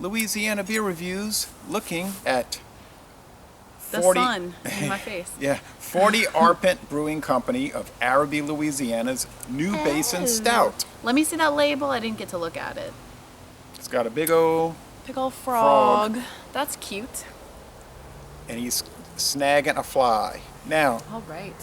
Louisiana beer reviews, looking at The 40 sun in my face. yeah, 40 Arpent Brewing Company of Arabi, Louisiana's new Basin Stout. Let me see that label. I didn't get to look at it. It's got a big old Big old frog. That's cute. and he's snagging a fly. Now, All right.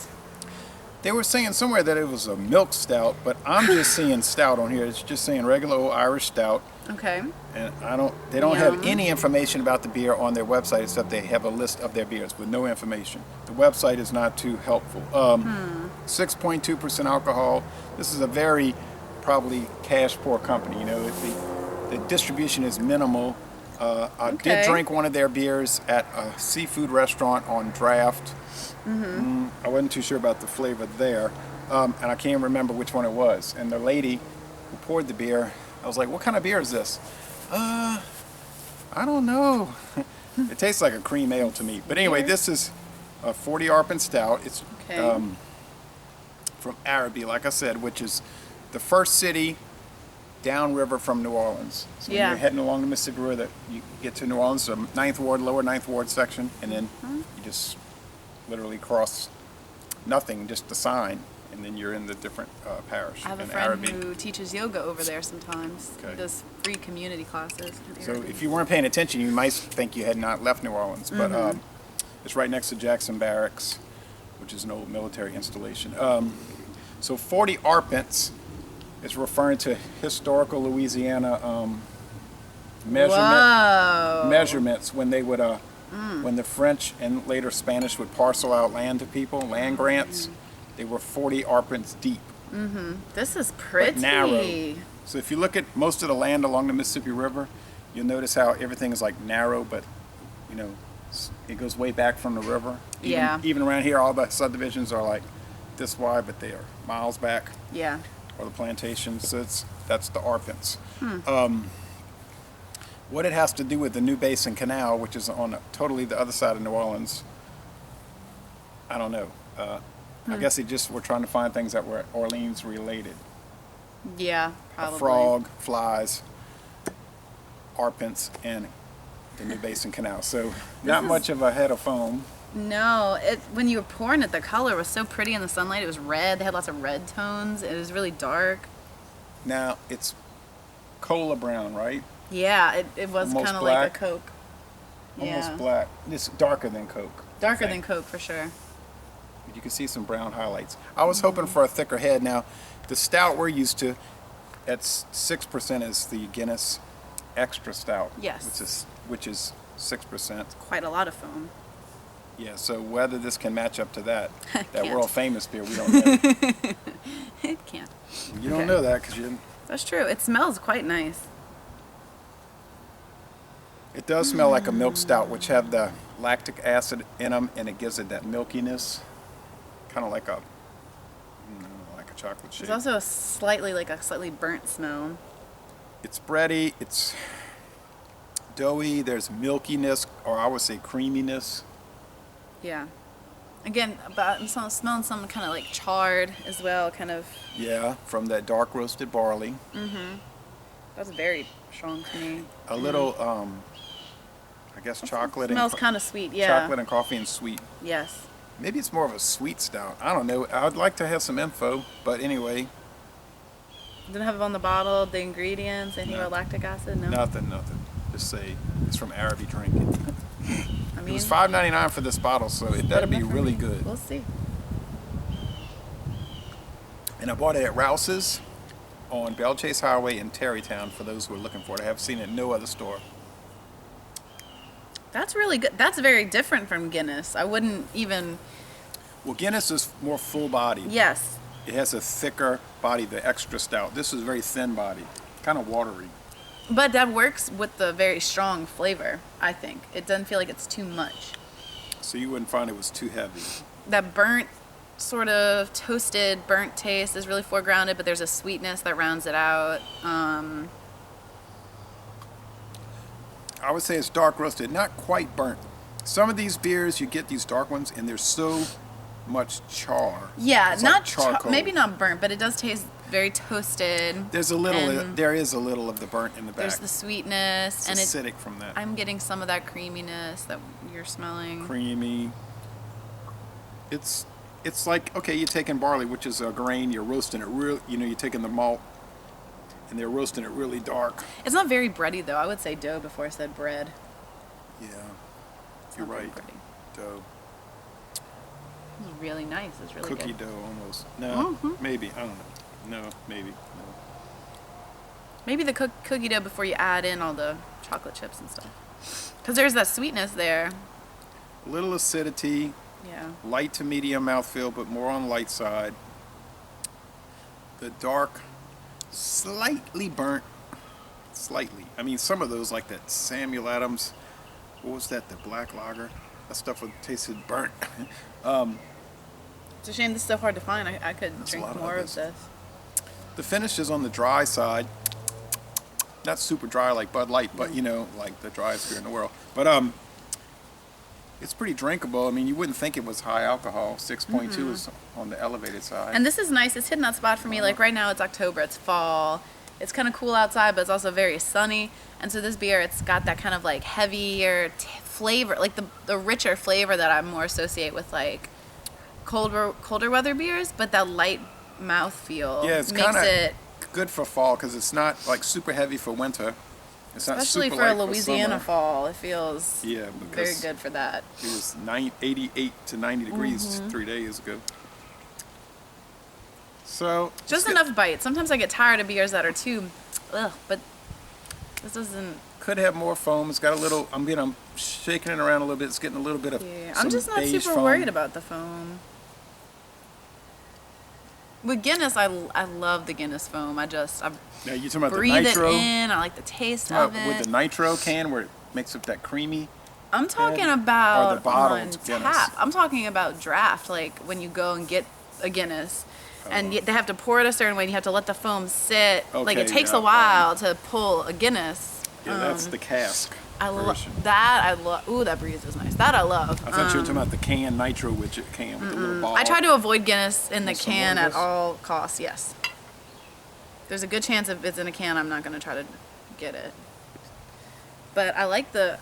they were saying somewhere that it was a milk stout, but I'm just seeing stout on here. It's just saying regular old Irish stout. Okay. And they don't have Yum. any information about the beer on their website except they have a list of their beers with no information. The website is not too helpful. 6.2% alcohol. This is a very probably cash poor company. You know, the distribution is minimal. I did drink one of their beers at a seafood restaurant on draft. I wasn't too sure about the flavor there, and I can't remember which one it was. And the lady who poured the beer, I was like, "What kind of beer is this?" I don't know. It tastes like a cream ale to me. But anyway, this is a 40 Arpent Stout. It's from Arabi, like I said, which is the first city downriver from New Orleans. So when you're heading along the Mississippi River, you get to New Orleans, the Ninth Ward, lower Ninth Ward section, and then you just literally cross nothing, just the sign, and then you're in the different parish. I have a in friend Arabi. who teaches yoga over there sometimes. Okay. He does free community classes. So if you weren't paying attention, you might think you had not left New Orleans, but it's right next to Jackson Barracks, which is an old military installation. So 40 Arpents is referring to historical Louisiana measurements when they would when the French and later Spanish would parcel out land to people, land grants. They were 40 arpents deep. This is pretty. But narrow. So if you look at most of the land along the Mississippi River, you'll notice how everything is like narrow, but you know, it goes way back from the river. Even around here, all the subdivisions are like this wide, but they are miles back. Yeah. Or the plantations. So that's the Arpents. What it has to do with the New Basin Canal, which is on totally the other side of New Orleans, I don't know. I guess they just were trying to find things that were Orleans related. Yeah, probably. A frog, flies, Arpents, and the New Basin Canal. So not much of a head of foam. No, when you were pouring it, the color was so pretty in the sunlight. It was red. They had lots of red tones. It was really dark. Now it's cola brown, right? Yeah, it was kind of like a Coke. Almost black. It's darker than Coke. Darker than Coke for sure. You can see some brown highlights. I was hoping for a thicker head. Now, the stout we're used to at 6% is the Guinness Extra Stout. Yes. Which is 6%. Quite a lot of foam. Yeah, so whether this can match up to that Can't. world famous beer, we don't know. It can't. You don't know that because you didn't. That's true. It smells quite nice. It does smell like a milk stout, which have the lactic acid in them, and it gives it that milkiness, kind of like a chocolate shake. There's also a slightly burnt smell. It's bready. It's doughy. There's milkiness, or I would say creaminess. Yeah. Again, but I'm smelling something kind of like charred as well, kind of. Yeah, from that dark roasted barley. That's very strong to me. A little, I guess chocolate. Smells kind of sweet, yeah. Chocolate and coffee and sweet. Yes. Maybe it's more of a sweet stout. I don't know. I'd like to have some info, but anyway. Didn't have it on the bottle, the ingredients, anything about lactic acid? No? Nothing. Just say it's from Arabi Drinking. I mean, It was $5.99 for this bottle, so it better be really good. We'll see. And I bought it at Rouse's on Belle Chase Highway in Tarrytown for those who are looking for it. I have seen it in no other store. That's really good. That's very different from Guinness. I wouldn't even... Well, Guinness is more full-bodied. Yes. It has a thicker body, the extra stout. This is very thin body, kind of watery. But that works with the very strong flavor, I think. It doesn't feel like it's too much. So you wouldn't find it was too heavy. That burnt, sort of toasted, burnt taste is really foregrounded, but there's a sweetness that rounds it out. I would say it's dark roasted, not quite burnt. Some of these beers, you get these dark ones, and they're so much char. Yeah, It's not like charcoal. maybe not burnt, but it does taste very toasted. There's a little. and There is a little of the burnt in the back. There's the sweetness, It's and acidic from that. I'm getting some of that creaminess that you're smelling. Creamy. It's like, okay, you're taking barley, which is a grain. You're roasting it real. You're taking the malt, and they're roasting it really dark. It's not very bready though. I would say dough before I said bread. Yeah, It's you're not very right. bready. Dough, It's really nice. It's really cookie good. dough almost. No, Mhm. maybe I don't know. No, maybe. No. Maybe the cookie dough before you add in all the chocolate chips and stuff. Because there's that sweetness there. A little acidity, Yeah. light to medium mouthfeel, but more on the light side. The dark, slightly burnt. Slightly. I mean, some of those, like that Samuel Adams, what was that? The black lager. That stuff tasted burnt. It's a shame this is so hard to find. I could That's a drink lot of more of this. this. The finish is on the dry side. Not super dry like Bud Light, but like the driest beer in the world. But it's pretty drinkable. I mean, you wouldn't think it was high alcohol. 6.2 is on the elevated side. And this is nice. It's hitting that spot for me. Like right now, it's October. It's fall. It's kind of cool outside, but it's also very sunny. And so this beer, it's got that kind of like heavier flavor, like the richer flavor that I more associate with like colder weather beers, but that light mouth feel It's makes kind it, of good for fall because it's not like super heavy for winter. It's not especially super for a light Louisiana summer. fall, it feels Yeah, very because good for that. it was 88 to 90 degrees 3 days ago. So Just enough bite. Sometimes I get tired of beers that are too, but this doesn't. could have more foam. It's got a little. I'm shaking it around a little bit. It's getting a little bit of. Yeah, some I'm just not beige super foam. worried about the foam. With Guinness, I love the Guinness foam. I Now you talking about the breathe nitro? it in. I like the taste of it. With the nitro can where it makes up that creamy. I'm talking or about the bottled on Guinness? tap. I'm talking about draft, like when you go and get a Guinness, and they have to pour it a certain way. And you have to let the foam sit. Like it Okay, takes yeah, a while to pull a Guinness. Yeah, that's the cask. I love version. that. I love. Ooh, that breeze is nice. That I love. I thought you were talking about the can nitro widget can with the little ball. I try to avoid Guinness in the Want some can more of at this? all costs. Yes. There's a good chance if it's in a can, I'm not going to try to get it. But I like the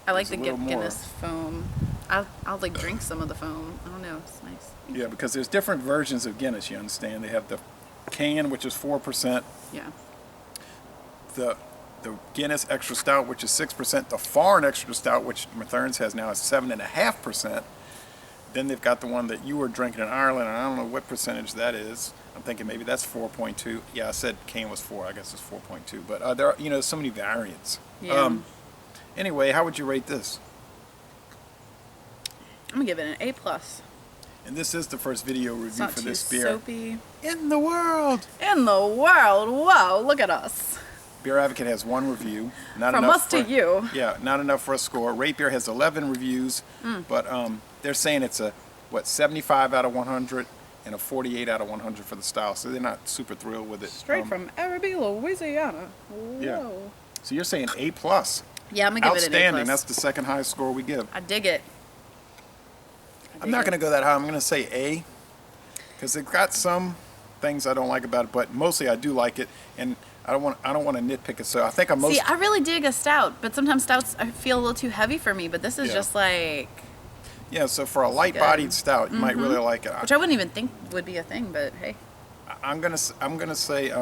There's a little more. Guinness foam. I'll like drink some of the foam. I don't know. It's nice. Yeah, because there's different versions of Guinness. You understand? They have the can, which is 4%. Yeah. The Guinness Extra Stout, which is 6%. The Foreign Extra Stout, which Mathern's has now, is 7.5%. Then they've got the one that you were drinking in Ireland, and I don't know what percentage that is. I'm thinking maybe that's 4.2. Yeah, I said cane was 4. I guess it's 4.2. But there are, so many variants. Yeah. Anyway, how would you rate this? I'm gonna give it an A+. And this is the first video It's review not for too this beer soapy. in the world. In the world, whoa! Look at us. Beer Advocate has 1 review. Not From enough us to you. Yeah, not enough for a score. Rate Beer has 11 reviews, but they're saying it's a 75 out of 100 and a 48 out of 100 for the style. So they're not super thrilled with it. Straight from Arabi, Louisiana. Whoa. Yeah. So you're saying A+. Yeah, I'm gonna give it an A+. Outstanding. That's the second highest score we give. I dig it. I'm not going to go that high. I'm going to say A, because it's got some things I don't like about it, but mostly I do like it, and I don't want to nitpick it. So I think I'm most. See, I really dig a stout, but sometimes stouts I feel a little too heavy for me. But this is Yeah. just like, Yeah. So for a light-bodied good. stout, you might really like it. which I wouldn't even think would be a thing. But hey, I'm gonna say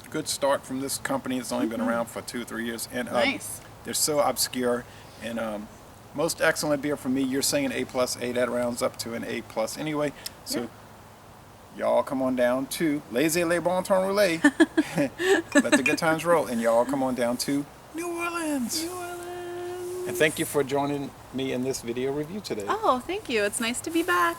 good start from this company. It's only been around for 2-3 years, and nice. they're so obscure and most excellent beer for me. You're saying A+, that rounds up to an A+ anyway. So y'all come on down to Laissez les bon temps rouler. Let the good times roll, and y'all come on down to New Orleans. New Orleans. And thank you for joining me in this video review today. Oh, thank you. It's nice to be back.